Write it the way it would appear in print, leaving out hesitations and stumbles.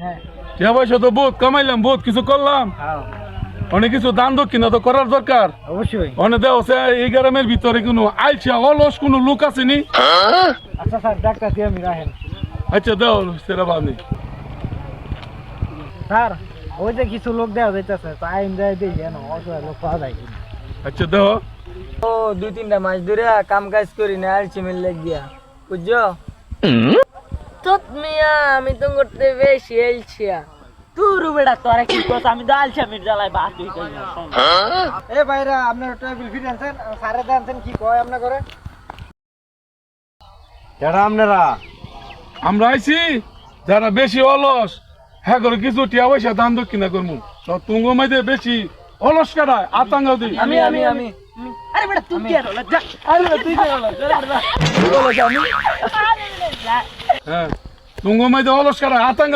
হ্যাঁ টিয়া পয়সা তো বহুত কামাইলাম, বহুত কিছু করলাম, হ্যাঁ অনেক কিছু দান দক্ষিণা তো করার দরকার। অবশ্যই। অনেক দেওয়া এই গ্রামের ভিতরে কোনো আইসা অলস কোনো লোক আসেনি। আচ্ছা স্যার ডাক্তার দিয়ে আমি রাখেন। আচ্ছা দাও সেরা বানি। স্যার ওই যে কিছু লোক দেওয়া যাইতেছে, টাইম দেয় দিই যেন অসহায় লোক পাওয়া যায় কিনা। আচ্ছা দাও। ও 2-3টা মাস ধরে কাম কাজ করি না আলছি মিল লাগ দিয়া বুঝছো তো মিয়া আমি তো করতে বেশি এলছিয়া তোর বেটা তোরা কি কস আমি তো আলসামির জ্বালায় বাস হই কই না। এ ভাইরা আপনার টেবিল ফিরে আনছেন, স্যারে আনছেন কি কয় আপনার করে? যারা আপনারা আমরা আইছি যারা বেশি অলস, হ্যাঁ করে কিছু টিয়া পয়সা দান দক্ষিণা করবো। সব তুঙ্গ মাইতে বেশি অলস কাটায় আতঙ্ক দিই। আমি আরে বেটা তুই কি আর হলো যা। আরে তুই কে বলো হ্যাঁ তুঙ্গ মাইতে অলস কাটায় আতঙ্ক